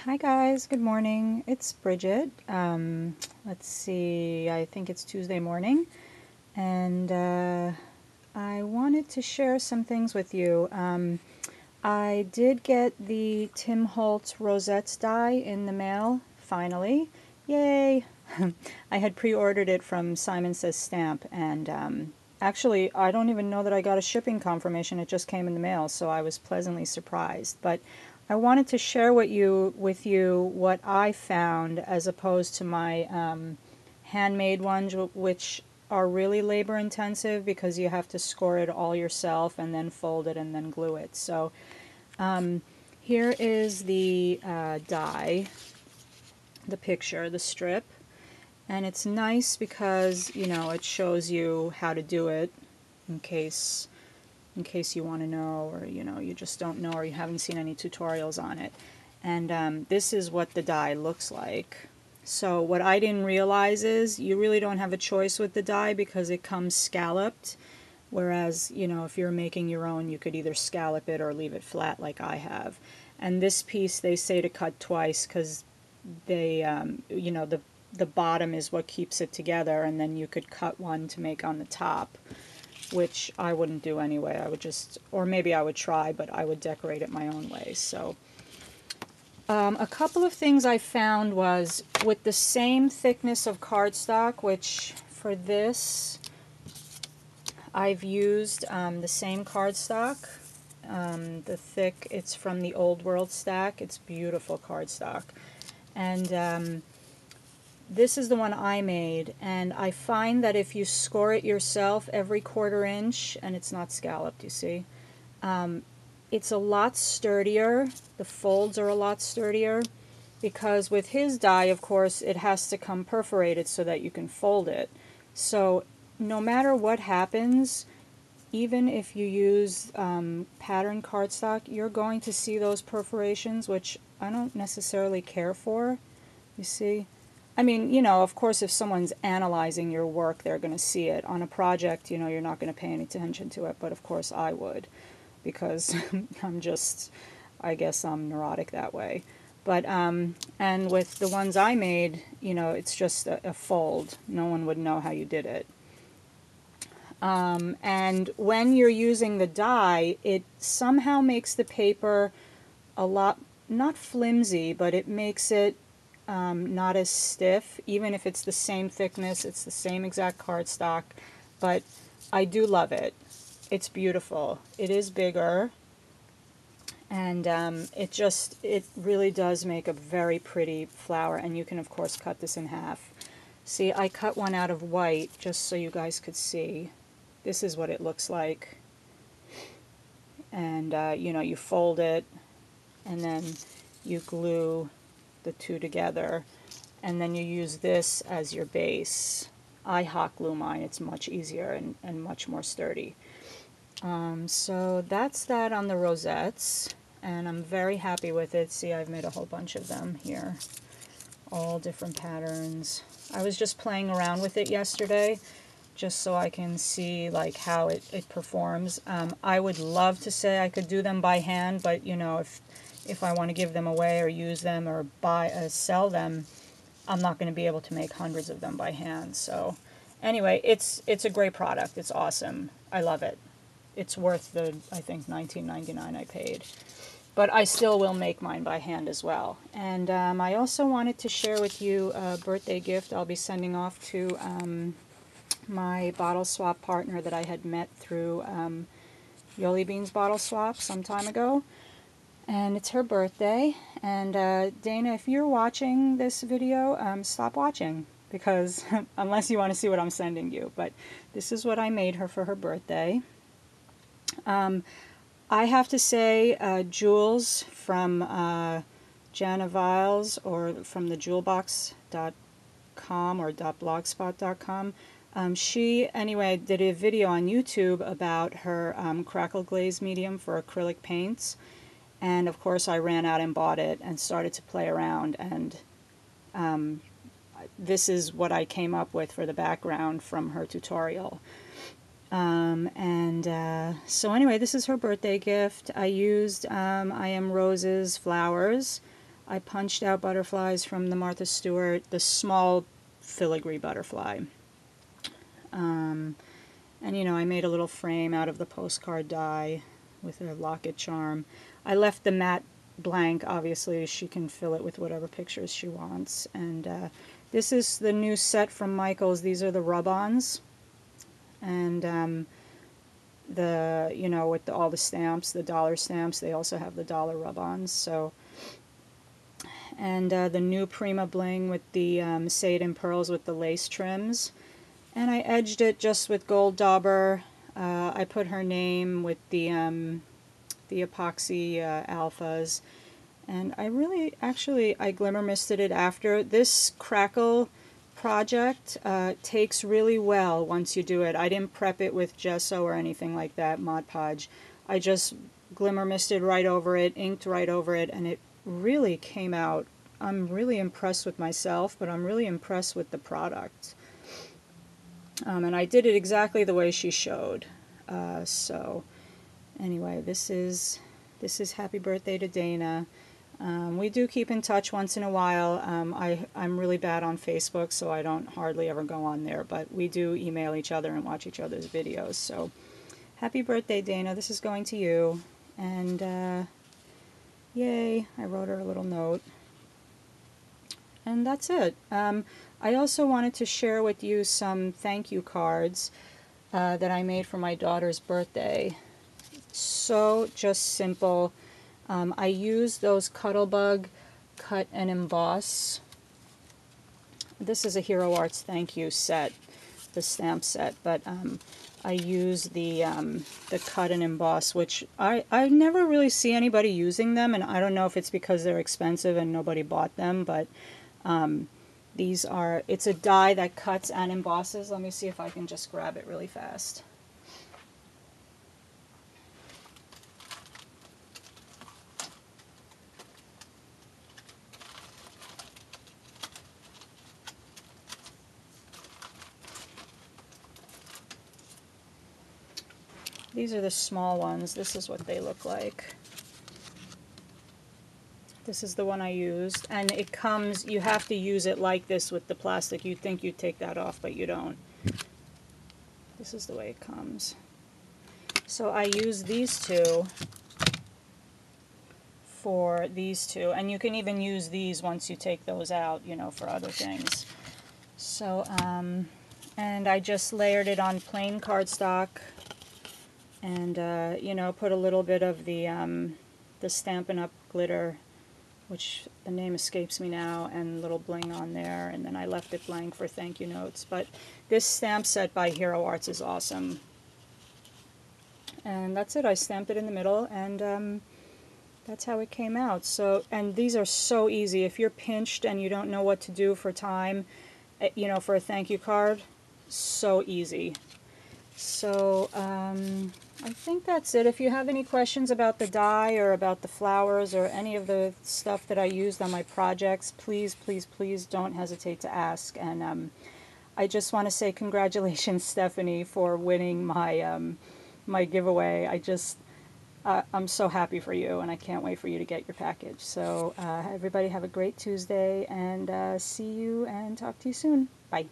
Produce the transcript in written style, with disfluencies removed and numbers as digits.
Hi guys, good morning. It's Bridget. Let's see, I think it's Tuesday morning, and I wanted to share some things with you. I did get the Tim Holtz Rosettes die in the mail, finally. Yay! I had pre-ordered it from Simon Says Stamp, and actually, I don't even know that I got a shipping confirmation. It just came in the mail, so I was pleasantly surprised. But I wanted to share with you what I found as opposed to my handmade ones, which are really labor intensive because you have to score it all yourself and then fold it and then glue it. So here is the die, the picture, the strip, and it's nice because it shows you how to do it in case you want to know, or you just don't know, or you haven't seen any tutorials on it. And this is what the die looks like. So what I didn't realize is you really don't have a choice with the die because it comes scalloped, whereas if you're making your own, you could either scallop it or leave it flat like I have. And this piece they say to cut twice because they the bottom is what keeps it together, and then you could cut one to make on the top, which I wouldn't do anyway. I would just, or maybe I would try, but I would decorate it my own way. So a couple of things I found was with the same thickness of cardstock, which for this I've used the same cardstock. It's from the Old World stack. It's beautiful cardstock. And this is the one I made, and I find that if you score it yourself every 1/4 inch, and it's not scalloped, you see, it's a lot sturdier. The folds are a lot sturdier, because with his die, of course, it has to come perforated so that you can fold it. So no matter what happens, even if you use pattern cardstock, you're going to see those perforations, which I don't necessarily care for, you see. I mean, of course, if someone's analyzing your work, they're going to see it. On a project, you're not going to pay any attention to it, but of course I would, because I guess I'm neurotic that way. But, and with the ones I made, it's just a fold. No one would know how you did it. And when you're using the die, it somehow makes the paper a lot, not flimsy, but it makes it not as stiff, even if it's the same thickness, it's the same exact cardstock, but I do love it. It's beautiful. It is bigger, and it really does make a very pretty flower, and you can of course cut this in half. See, I cut one out of white just so you guys could see. This is what it looks like, and you fold it, and then you glue the two together, and then you use this as your base. I hot glue mine. It's much easier and much more sturdy. So that's that on the rosettes, and I'm very happy with it. See, I've made a whole bunch of them here, all different patterns. I was just playing around with it yesterday just so I can see like how it performs. I would love to say I could do them by hand, but if I want to give them away or use them or sell them, I'm not going to be able to make hundreds of them by hand. So anyway, it's a great product. It's awesome. I love it. It's worth the, I think, $19.99 I paid. But I still will make mine by hand as well. And I also wanted to share with you a birthday gift I'll be sending off to my bottle swap partner that I had met through Yoliebean's bottle swap some time ago. And it's her birthday, and Dana, if you're watching this video, stop watching, because unless you want to see what I'm sending you, but this is what I made her for her birthday. I have to say, Jules from Jana Viles, or from the jewelbox.com or .blogspot.com, she, anyway, did a video on YouTube about her crackle glaze medium for acrylic paints. And of course I ran out and bought it and started to play around, and this is what I came up with for the background from her tutorial. So anyway, this is her birthday gift. I used I Am Rose's flowers. I punched out butterflies from the Martha Stewart, the small filigree butterfly. And you know, I made a little frame out of the postcard die with a locket charm. I left the mat blank, obviously she can fill it with whatever pictures she wants. And this is the new set from Michaels. These are the rub-ons. And the, you know, with all the stamps, the dollar stamps, they also have the dollar rub-ons. So, and the new Prima bling with the Seidan pearls with the lace trims. And I edged it just with gold dauber. I put her name with the epoxy alphas. And I really, actually, I glimmer misted it after. This crackle project takes really well once you do it. I didn't prep it with gesso or anything like that, Mod Podge. I just glimmer misted right over it, inked right over it, and it really came out. I'm really impressed with myself, but I'm really impressed with the product. And I did it exactly the way she showed. So anyway, this is Happy Birthday to Dana. We do keep in touch once in a while. I'm really bad on Facebook, so I don't hardly ever go on there, but we do email each other and watch each other's videos. So happy birthday, Dana. This is going to you. And yay, I wrote her a little note. And that's it. I also wanted to share with you some thank you cards that I made for my daughter's birthday. So just simple. I used those Cuttlebug Cut and Emboss. This is a Hero Arts thank you set, the stamp set, but I use the Cut and Emboss, which I never really see anybody using them, and I don't know if it's because they're expensive and nobody bought them, but these are, it's a die that cuts and embosses. Let me see if I can just grab it really fast. These are the small ones. This is what they look like. This is the one I used, and it comes, you have to use it like this with the plastic. You'd think you'd take that off, but you don't. This is the way it comes. So I use these two for these two, and you can even use these once you take those out, you know, for other things. So, and I just layered it on plain cardstock, and you know, put a little bit of the Stampin' Up! Glitter, which the name escapes me now, and little bling on there, and then I left it blank for thank you notes. But this stamp set by Hero Arts is awesome. And that's it. I stamped it in the middle, and that's how it came out. So, and these are so easy. If you're pinched and you don't know what to do for time, you know, for a thank you card, so easy. So, I think that's it. If you have any questions about the die or about the flowers or any of the stuff that I used on my projects, please, please, please don't hesitate to ask. And I just want to say congratulations, Stephanie, for winning my my giveaway. I'm so happy for you, and I can't wait for you to get your package. So everybody have a great Tuesday, and see you and talk to you soon. Bye.